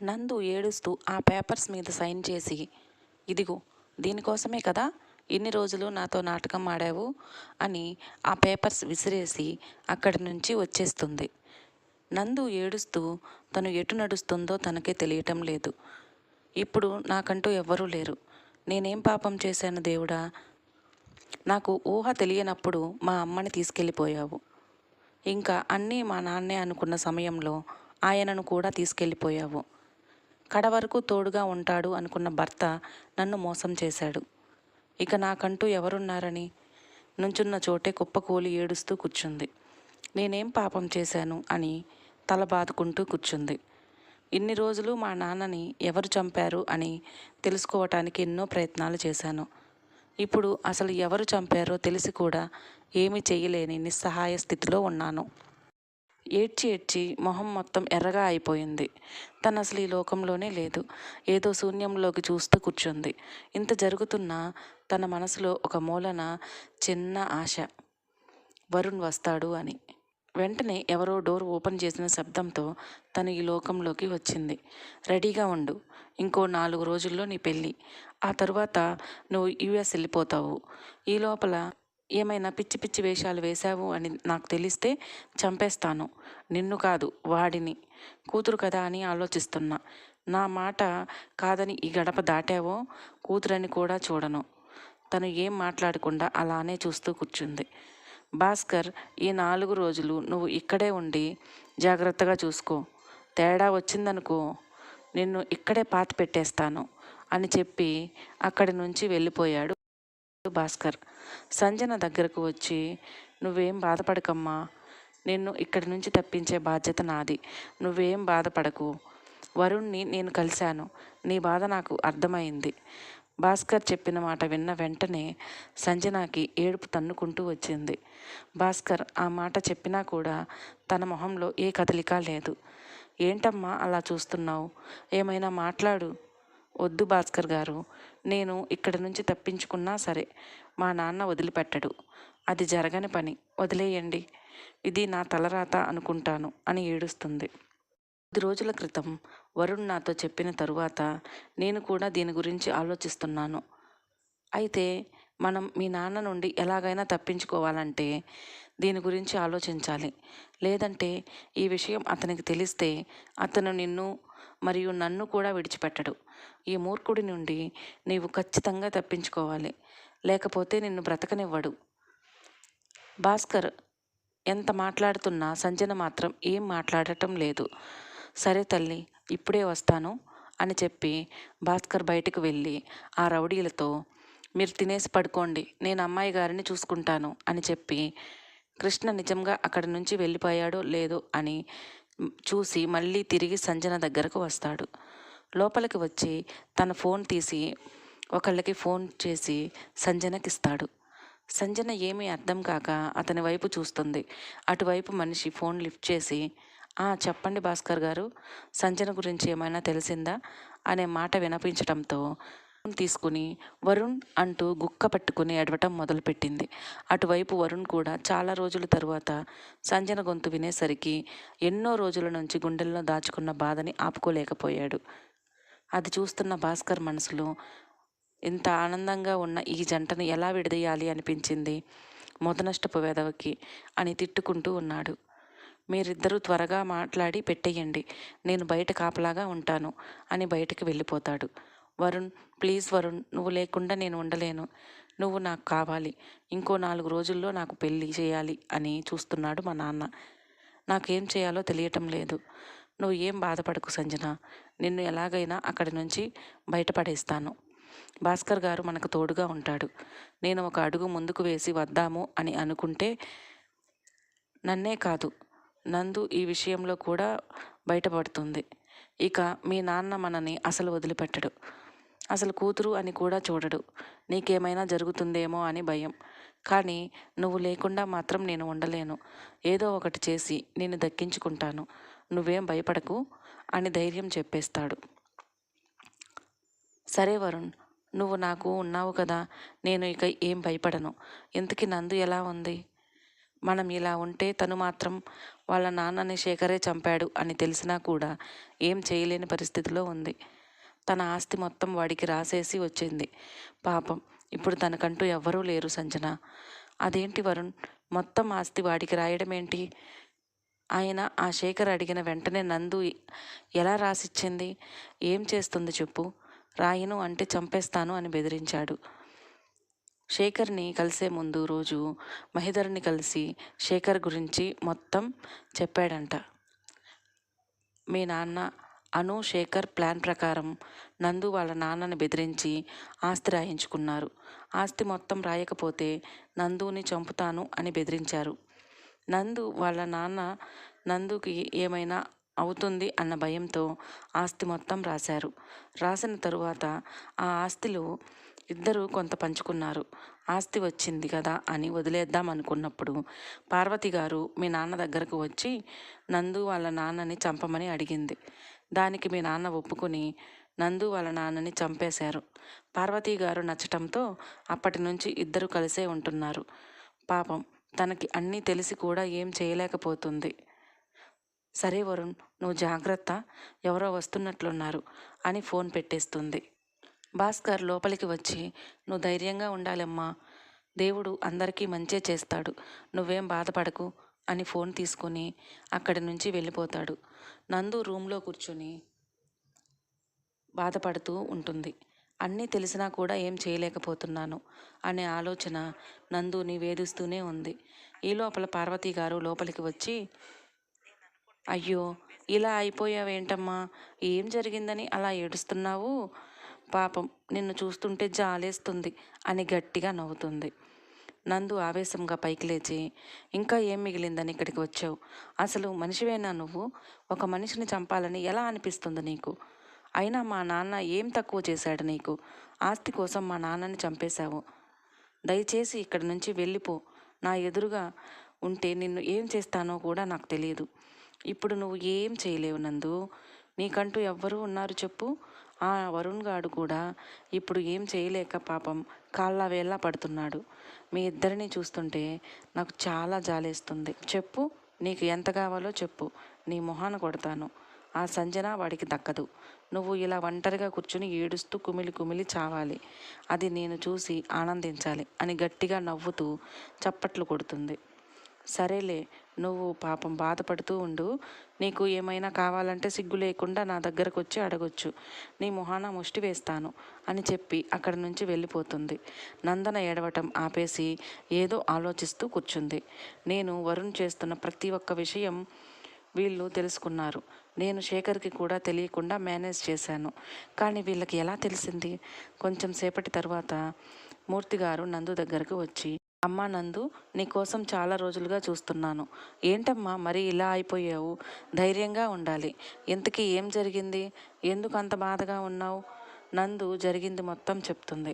నందు ఏడుస్తూ ఆ పేపర్స్ మీద సైన్ చేసి, ఇదిగో దీనికోసమే కదా ఇన్ని రోజులు నాతో నాటకం ఆడావు అని ఆ పేపర్స్ విసిరేసి అక్కడి నుంచి వచ్చేస్తుంది. నందు ఏడుస్తూ తను ఎటు నడుస్తుందో తనకే తెలియటం లేదు. ఇప్పుడు నాకంటూ ఎవ్వరూ లేరు. నేనేం పాపం చేశాను దేవుడా? నాకు ఊహ తెలియనప్పుడు మా అమ్మని తీసుకెళ్ళిపోయావు. ఇంకా అన్నీ మా నాన్నే అనుకున్న సమయంలో ఆయనను కూడా తీసుకెళ్ళిపోయావు. కడవరకు తోడుగా ఉంటాడు అనుకున్న భర్త నన్ను మోసం చేశాడు. ఇక నాకంటూ ఎవరున్నారని నుంచున్న చోటే కుప్పకూలి ఏడుస్తూ కూర్చుంది. నేనేం పాపం చేశాను అని తల బాదుకుంటూ కూర్చుంది. ఇన్ని రోజులు మా నాన్నని ఎవరు చంపారు అని తెలుసుకోవటానికి ఎన్నో ప్రయత్నాలు చేశాను. ఇప్పుడు అసలు ఎవరు చంపారో తెలిసి కూడా ఏమీ చెయ్యలేని నిస్సహాయ స్థితిలో ఉన్నాను. ఏడ్చి ఏడ్చి మొహం మొత్తం ఎర్రగా అయిపోయింది. తను అసలు ఈ లోకంలోనే లేదు. ఏదో శూన్యంలోకి చూస్తూ కూర్చుంది. ఇంత జరుగుతున్నా తన మనసులో ఒక మూలన చిన్న ఆశ, వరుణ్ వస్తాడు అని. వెంటనే ఎవరో డోర్ ఓపెన్ చేసిన శబ్దంతో తను ఈ లోకంలోకి వచ్చింది. రెడీగా ఉండు, ఇంకో 4 రోజుల్లో నీ పెళ్ళి. ఆ తరువాత నువ్వు యుఎస్ వెళ్ళిపోతావు. ఈ లోపల ఏమైనా పిచ్చి పిచ్చి వేషాలు వేశావు అని నాకు తెలిస్తే చంపేస్తాను. నిన్ను కాదు, వాడిని. కూతురు కదా అని ఆలోచిస్తున్నా. నా మాట కాదని ఈ గడప దాటావో కూతురని కూడా చూడను. తను ఏం మాట్లాడకుండా అలానే చూస్తూ కూర్చుంది. భాస్కర్, ఈ 4 రోజులు నువ్వు ఇక్కడే ఉండి జాగ్రత్తగా చూసుకో. తేడా వచ్చిందనుకో నిన్ను ఇక్కడే పాతి పెట్టేస్తాను అని చెప్పి అక్కడి నుంచి వెళ్ళిపోయాడు భాస్కర్. సంజన దగ్గరకు వచ్చి, నువ్వేం బాధపడకమ్మా, నిన్ను ఇక్కడి నుంచి తప్పించే బాధ్యత నాది. నువ్వేం బాధపడకు. వరుణ్ణి నేను కలిశాను. నీ బాధ నాకు అర్థమైంది. భాస్కర్ చెప్పిన మాట విన్న వెంటనే సంజనాకి ఏడుపు తన్నుకుంటూ వచ్చింది. భాస్కర్ ఆ మాట చెప్పినా కూడా తన మొహంలో ఏ కదలిక లేదు. ఏంటమ్మా అలా చూస్తున్నావు? ఏమైనా మాట్లాడు. వద్దు భాస్కర్ గారు, నేను ఇక్కడి నుంచి తప్పించుకున్నా సరే మా నాన్న వదిలిపెట్టడు. అది జరగని పని, వదిలేయండి. ఇది నా తలరాత అనుకుంటాను అని ఏడుస్తుంది. 10 రోజుల క్రితం వరుణ్ నాతో చెప్పిన తరువాత నేను కూడా దీని గురించి ఆలోచిస్తున్నాను. అయితే మనం మీ నాన్న నుండి ఎలాగైనా తప్పించుకోవాలంటే దీని గురించి ఆలోచించాలి. లేదంటే ఈ విషయం అతనికి తెలిస్తే అతను నిన్ను మరియు నన్ను కూడా విడిచిపెట్టడు. ఈ మూర్ఖుడి నుండి నీవు ఖచ్చితంగా తప్పించుకోవాలి. లేకపోతే నిన్ను బ్రతకనివ్వడు. భాస్కర్ ఎంత మాట్లాడుతున్నా సంజన మాత్రం ఏం మాట్లాడటం లేదు. సరే తల్లి, ఇప్పుడే వస్తాను అని చెప్పి భాస్కర్ బయటకు వెళ్ళి ఆ రౌడీలతో, మీరు తినేసి పడుకోండి, నేను అమ్మాయి గారిని చూసుకుంటాను అని చెప్పి కృష్ణ నిజంగా అక్కడి నుంచి వెళ్ళిపోయాడో లేదో అని చూసి మళ్ళీ తిరిగి సంజన దగ్గరకు వస్తాడు. లోపలికి వచ్చి తన ఫోన్ తీసి ఒకళ్ళకి ఫోన్ చేసి సంజనకిస్తాడు. సంజన ఏమీ అర్థం కాక అతని వైపు చూస్తుంది. అటువైపు మనిషి ఫోన్ లిఫ్ట్ చేసి, చెప్పండి భాస్కర్ గారు, సంజన గురించి ఏమైనా తెలిసిందా అనే మాట వినిపించడంతో ఫోన్ తీసుకుని వరుణ్ అంటూ గుక్క పట్టుకుని ఏడవటం మొదలుపెట్టింది. అటువైపు వరుణ్ కూడా చాలా రోజుల తరువాత సంజన గొంతు వినేసరికి ఎన్నో రోజుల నుంచి గుండెల్లో దాచుకున్న బాధని ఆపుకోలేకపోయాడు. అది చూస్తున్న భాస్కర్ మనసులో ఇంత ఆనందంగా ఉన్న ఈ జంటను ఎలా విడదీయాలి అనిపించింది. మొదనష్టపు వెధవకి అని తిట్టుకుంటూ ఉన్నాడు. మీరిద్దరూ త్వరగా మాట్లాడి పెట్టేయండి, నేను బయట కాపలాగా ఉంటాను అని బయటకు వెళ్ళిపోతాడు. వరుణ్, ప్లీజ్ వరుణ్, నువ్వు లేకుండా నేను ఉండలేను. నువ్వు నాకు కావాలి. ఇంకో 4 రోజుల్లో నాకు పెళ్ళి చేయాలి అని చూస్తున్నాడు మా నాన్న. నాకేం చేయాలో తెలియటం లేదు. నువ్వు ఏం బాధపడకు సంజన, నిన్ను ఎలాగైనా అక్కడి నుంచి బయటపడేస్తాను. భాస్కర్ గారు మనకు తోడుగా ఉంటాడు. నేను ఒక అడుగు ముందుకు వేసి వద్దాము అని అనుకుంటే నన్నే కాదు, నందు ఈ విషయంలో కూడా బయటపడుతుంది. ఇక మీ నాన్న మనని అసలు వదిలిపెట్టడు. అసలు కూతురు అని కూడా చూడడు. నీకేమైనా జరుగుతుందేమో అని భయం. కానీ నువ్వు లేకుండా మాత్రం నేను ఉండలేను. ఏదో ఒకటి చేసి నేను దక్కించుకుంటాను. నువ్వేం భయపడకు అని ధైర్యం చెప్పేస్తాడు. సరే వరుణ్, నువ్వు నాకు ఉన్నావు కదా, నేను ఇక ఏం భయపడను. ఇంతకీ నందు ఎలా ఉంది? మనం ఇలా ఉంటే తను మాత్రం వాళ్ళ నాన్నని శేఖరే చంపాడు అని తెలిసినా కూడా ఏం చేయలేని పరిస్థితిలో ఉంది. తన ఆస్తి మొత్తం వాడికి రాసేసి వచ్చింది. పాపం ఇప్పుడు తనకంటూ ఎవ్వరూ లేరు సంజన. అదేంటి వరుణ్, మొత్తం ఆస్తి వాడికి రాయడం ఏంటి? ఆయన ఆ శేఖర్ అడిగిన వెంటనే నందు ఎలా రాసిచ్చింది? ఏం చేస్తుంది చెప్పు? రాయను అంటే చంపేస్తాను అని బెదిరించాడు. శేఖర్ని కలిసే ముందు రోజు మహిధర్ని కలిసి శేఖర్ గురించి మొత్తం చెప్పాడంట. మీ నాన్న అను శేఖర్ ప్లాన్ ప్రకారం నందు వాళ్ళ నాన్నని బెదిరించి ఆస్తి రాయించుకున్నారు. ఆస్తి మొత్తం రాయకపోతే నందుని చంపుతాను అని బెదిరించారు. నందు వాళ్ళ నాన్న నందుకి ఏమైనా అవుతుంది అన్న భయంతో ఆస్తి మొత్తం రాశారు. రాసిన తరువాత ఆ ఆస్తిలో ఇద్దరు కొంత పంచుకున్నారు. ఆస్తి వచ్చింది కదా అని వదిలేద్దాం అనుకున్నప్పుడు పార్వతి గారు మీ నాన్న దగ్గరకు వచ్చి నందు వాళ్ళ నాన్నని చంపమని అడిగింది. దానికి మీ నాన్న ఒప్పుకొని నందు వాళ్ళ నాన్నని చంపేశారు. పార్వతి గారు నచ్చటంతో అప్పటి నుంచి ఇద్దరు కలిసే ఉంటున్నారు. పాపం తనకి అన్నీ తెలిసి కూడా ఏం చేయలేకపోతుంది. సరే వరుణ్, నువ్వు జాగ్రత్త, ఎవరో వస్తున్నట్లున్నారు అని ఫోన్ పెట్టేస్తుంది. భాస్కర్ లోపలికి వచ్చి నువ్వు ధైర్యంగా ఉండాలమ్మా, దేవుడు అందరికీ మంచే చేస్తాడు, నువ్వేం బాధపడకు అని ఫోన్ తీసుకొని అక్కడి నుంచి వెళ్ళిపోతాడు. నందు రూమ్లో కూర్చొని బాధపడుతూ ఉంటుంది. అన్నీ తెలిసినా కూడా ఏం చేయలేకపోతున్నాను అనే ఆలోచన నందుని వేధిస్తూనే ఉంది. ఈ లోపల పార్వతి గారు లోపలికి వచ్చి అయ్యో ఇలా అయిపోయావేంటమ్మా, ఏం జరిగిందని అలా ఏడుస్తున్నావు? పాపం నిన్ను చూస్తుంటే జాలేస్తుంది అని గట్టిగా నవ్వుతుంది. నందు ఆవేశంగా పైకి లేచి ఇంకా ఏం మిగిలిందని ఇక్కడికి వచ్చావు? అసలు మనిషివేనా నువ్వు? ఒక మనిషిని చంపాలని ఎలా అనిపిస్తుంది నీకు? అయినా మా నాన్న ఏం తక్కువ చేశాడు నీకు? ఆస్తి కోసం మా నాన్నని చంపేశావు. దయచేసి ఇక్కడి నుంచి వెళ్ళిపో. నా ఎదురుగా ఉంటే నిన్ను ఏం చేస్తానో కూడా నాకు తెలియదు. ఇప్పుడు నువ్వు ఏం చేయలేవు నందు. నీకంటూ ఎవ్వరూ ఉన్నారు చెప్పు? ఆ వరుణ్ గాడు కూడా ఇప్పుడు ఏం చేయలేక పాపం కాళ్ళ వేళ్ళ పడుతున్నాడు. మీ ఇద్దరిని చూస్తుంటే నాకు చాలా జాలేస్తుంది. చెప్పు, నీకు ఎంత కావాలో చెప్పు, నీ మొహాన కొడతాను. ఆ సంజన వాడికి దక్కదు. నువ్వు ఇలా ఒంటరిగా కూర్చుని ఏడుస్తూ కుమిలి కుమిలి చావాలి. అది నేను చూసి ఆనందించాలి అని గట్టిగా నవ్వుతూ చప్పట్లు కొడుతుంది. సరేలే, నువ్వు పాపం బాధపడుతూ ఉండు. నీకు ఏమైనా కావాలంటే సిగ్గు లేకుండా నా దగ్గరకు వచ్చి అడగొచ్చు. నీ మొహాన ముష్టి వేస్తాను అని చెప్పి అక్కడి నుంచి వెళ్ళిపోతుంది. నందన ఏడవటం ఆపేసి ఏదో ఆలోచిస్తూ కూర్చుంది. నేను వరుణ్ చేస్తున్న ప్రతి ఒక్క విషయం వీళ్ళు తెలుసుకున్నారు. నేను శేఖర్కి కూడా తెలియకుండా మేనేజ్ చేశాను. కానీ వీళ్ళకి ఎలా తెలిసింది? కొంచెం సేపటి తర్వాత మూర్తిగారు నందు దగ్గరకు వచ్చి అమ్మా నందు, నీకోసం చాలా రోజులుగా చూస్తున్నాను. ఏంటమ్మా మరి ఇలా అయిపోయావు? ధైర్యంగా ఉండాలి. ఇంతకీ ఏం జరిగింది? ఎందుకు అంత బాధగా ఉన్నావు? నందు జరిగింది మొత్తం చెప్తుంది.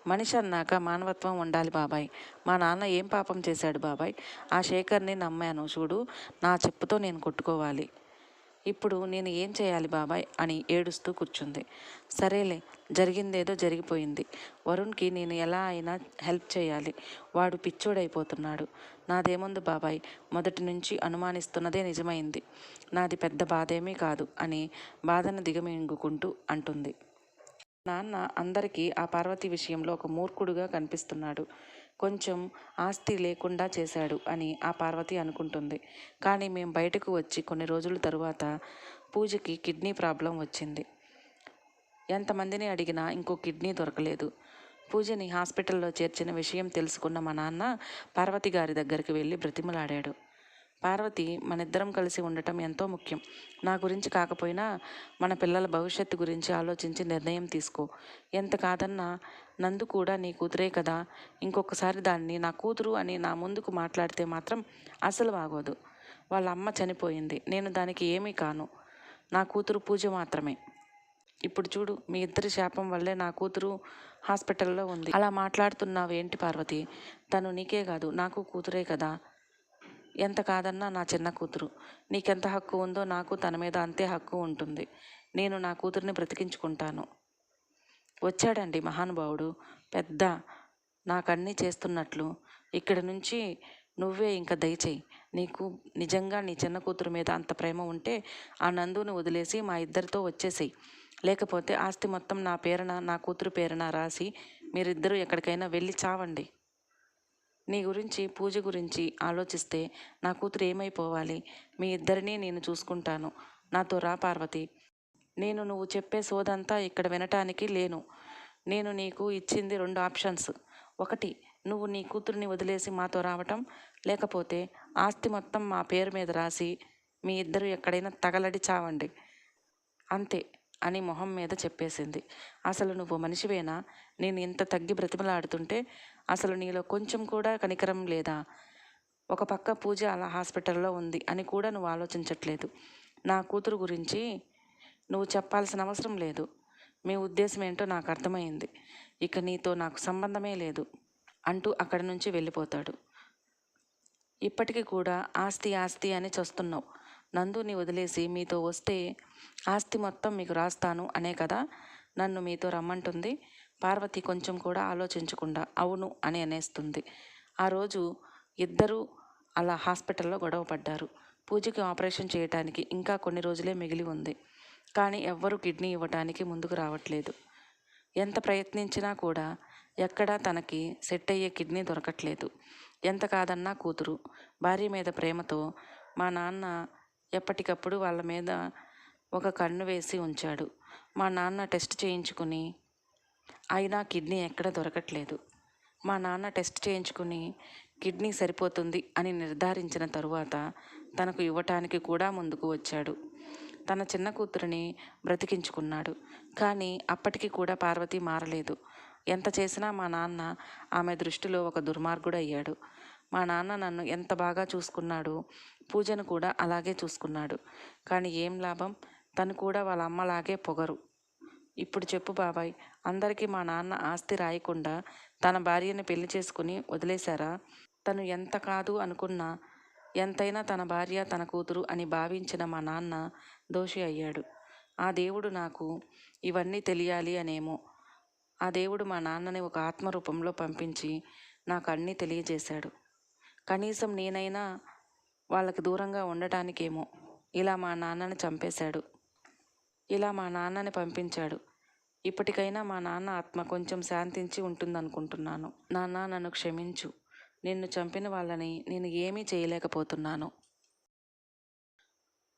మనిషి అన్నాక మానవత్వం ఉండాలి బాబాయ్. మా నాన్న ఏం పాపం చేశాడు బాబాయ్? ఆ శేఖర్ని నమ్మాను చూడు, నా చెప్పుతో నేను కొట్టుకోవాలి. ఇప్పుడు నేను ఏం చేయాలి బాబాయ్ అని ఏడుస్తూ కూర్చుంది. సరేలే, జరిగిందేదో జరిగిపోయింది. వరుణ్కి నేను ఎలా అయినా హెల్ప్ చేయాలి. వాడు పిచ్చోడైపోతున్నాడు. నాదేముంది బాబాయ్, మొదటి నుంచి అనుమానిస్తున్నదే నిజమైంది. నాది పెద్ద బాధేమీ కాదు అని బాధను దిగమింగుకుంటూ అంటుంది. నాన్న అందరికీ ఆ పార్వతి విషయంలో ఒక మూర్ఖుడుగా కనిపిస్తున్నాడు. కొంచెం ఆస్తి లేకుండా చేశాడు అని ఆ పార్వతి అనుకుంటుంది. కానీ మేము బయటకు వచ్చి కొన్ని రోజుల తరువాత పూజకి కిడ్నీ ప్రాబ్లం వచ్చింది. ఎంతమందిని అడిగినా ఇంకో కిడ్నీ దొరకలేదు. పూజని హాస్పిటల్లో చేర్చిన విషయం తెలుసుకున్న మా నాన్న పార్వతి గారి దగ్గరికి వెళ్ళి బ్రతిమలాడాడు. పార్వతి, మనిద్దరం కలిసి ఉండటం ఎంతో ముఖ్యం. నా గురించి కాకపోయినా మన పిల్లల భవిష్యత్తు గురించి ఆలోచించి నిర్ణయం తీసుకో. ఎంత కాదన్నా నందు కూడా నీ కూతురే కదా. ఇంకొకసారి దాన్ని నా కూతురు అని నా ముందుకు మాట్లాడితే మాత్రం అసలు బాగోదు. వాళ్ళ అమ్మ చనిపోయింది, నేను దానికి ఏమీ కాను. నా కూతురు పూజ మాత్రమే. ఇప్పుడు చూడు, మీ ఇద్దరి శాపం వల్లే నా కూతురు హాస్పిటల్లో ఉంది. అలా మాట్లాడుతున్నావేంటి పార్వతి? తను నీకే కాదు నాకు కూతురే కదా. ఎంత కాదన్నా నా చిన్న కూతురు. నీకెంత హక్కు ఉందో నాకు తన మీద అంతే హక్కు ఉంటుంది. నేను నా కూతుర్ని బ్రతికించుకుంటాను. వచ్చాడండి మహానుభావుడు, పెద్ద నాకన్నీ చేస్తున్నట్లు. ఇక్కడి నుంచి నువ్వే ఇంక దయచేయి. నీకు నిజంగా నీ చిన్న కూతురు మీద అంత ప్రేమ ఉంటే ఆ నందుని వదిలేసి మా ఇద్దరితో వచ్చేసేయి. లేకపోతే ఆస్తి మొత్తం నా పేరున, నా కూతురు పేరున రాసి మీరిద్దరూ ఎక్కడికైనా వెళ్ళి చావండి. నీ గురించి, పూజ గురించి ఆలోచిస్తే నా కూతురు ఏమైపోవాలి? మీ ఇద్దరినీ నేను చూసుకుంటాను. నాతో రా పార్వతి. నువ్వు చెప్పే సోదంతా ఇక్కడ వినటానికి లేను. నేను నీకు ఇచ్చింది 2 ఆప్షన్స్. ఒకటి, నువ్వు నీ కూతుర్ని వదిలేసి మాతో రావటం, లేకపోతే ఆస్తి మొత్తం మా పేరు మీద రాసి మీ ఇద్దరు ఎక్కడైనా తగలడి చావండి. అంతే అని మొహం మీద చెప్పేసింది. అసలు నువ్వు మనిషివేనా? నేను ఇంత తగ్గి బ్రతిమలాడుతుంటే అసలు నీలో కొంచెం కూడా కనికరం లేదా? ఒక పక్క పూజ అలా హాస్పిటల్లో ఉంది అని కూడా నువ్వు ఆలోచించట్లేదు. నా కూతురు గురించి నువ్వు చెప్పాల్సిన అవసరం లేదు. మీ ఉద్దేశం ఏంటో నాకు అర్థమైంది. ఇక నీతో నాకు సంబంధమే లేదు అంటూ అక్కడి నుంచి వెళ్ళిపోతాడు. ఇప్పటికీ కూడా ఆస్తి ఆస్తి అని చస్తున్నావు. నందుని వదిలేసి మీతో వస్తే ఆస్తి మొత్తం మీకు రాస్తాను అనే కదా నన్ను మీతో రమ్మంటుంది. పార్వతి కొంచెం కూడా ఆలోచించకుండా అవును అని అనేస్తుంది. ఆ రోజు ఇద్దరూ అలా హాస్పిటల్లో గొడవ పడ్డారు. పూజకి ఆపరేషన్ చేయటానికి ఇంకా కొన్ని రోజులే మిగిలి ఉంది. కానీ ఎవ్వరూ కిడ్నీ ఇవ్వటానికి ముందుకు రావట్లేదు. ఎంత ప్రయత్నించినా కూడా ఎక్కడా తనకి సెట్ అయ్యే కిడ్నీ దొరకట్లేదు. ఎంత కాదన్నా కూతురు. భార్య మీద ప్రేమతో మా నాన్న ఎప్పటికప్పుడు వాళ్ళ మీద ఒక కన్ను వేసి ఉంచాడు. మా నాన్న టెస్ట్ చేయించుకుని అయినా కిడ్నీ ఎక్కడ దొరకట్లేదు. మా నాన్న టెస్ట్ చేయించుకుని కిడ్నీ సరిపోతుంది అని నిర్ధారించిన తరువాత తనకు ఇవ్వటానికి కూడా ముందుకు వచ్చాడు. తన చిన్న కూతురిని బ్రతికించుకున్నాడు. కానీ అప్పటికి కూడా పార్వతి మారలేదు. ఎంత చేసినా మా నాన్న ఆమె దృష్టిలో ఒక దుర్మార్గుడు అయ్యాడు. మా నాన్న నన్ను ఎంత బాగా చూసుకున్నాడో పూజను కూడా అలాగే చూసుకున్నాడు. కానీ ఏం లాభం? తను కూడా వాళ్ళ అమ్మలాగే పొగరు. ఇప్పుడు చెప్పు బాబాయ్, అందరికీ మా నాన్న ఆస్తి రాయకుండా తన భార్యని పెళ్లి చేసుకుని వదిలేశారా? తను ఎంత కాదు అనుకున్నా, ఎంతైనా తన భార్య తన కూతురు అని భావించిన మా నాన్న దోషి అయ్యాడు. ఆ దేవుడు నాకు ఇవన్నీ తెలియాలి అనేమో. ఆ దేవుడు మా నాన్నని ఒక ఆత్మరూపంలో పంపించి నాకు అన్నీ తెలియజేశాడు. కనీసం నేనైనా వాళ్ళకి దూరంగా ఉండటానికేమో ఇలా మా నాన్నని చంపేశాడు. ఇలా మా నాన్నని పంపించాడు. ఇప్పటికైనా మా నాన్న ఆత్మ కొంచెం శాంతించి ఉంటుందనుకుంటున్నాను. నాన్న, నన్ను క్షమించు. నిన్ను చంపిన వాళ్ళని నేను ఏమీ చేయలేకపోతున్నాను.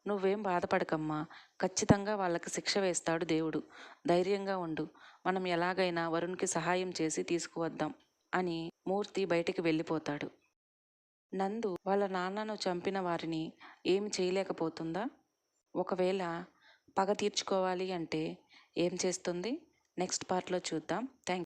నువ్వేం బాధపడకమ్మా. ఖచ్చితంగా వాళ్ళకి శిక్ష వేస్తాడు దేవుడు. ధైర్యంగా ఉండు. మనం ఎలాగైనా వరుణ్కి సహాయం చేసి తీసుకువద్దాం అని మూర్తి బయటికి వెళ్ళిపోతాడు. నందు వాళ్ళ నాన్నను చంపిన వారిని ఏమి చేయలేకపోతుందా? ఒకవేళ పగ తీర్చుకోవాలి అంటే ఏం చేస్తుంది? నెక్స్ట్ పార్ట్లో చూద్దాం. థ్యాంక్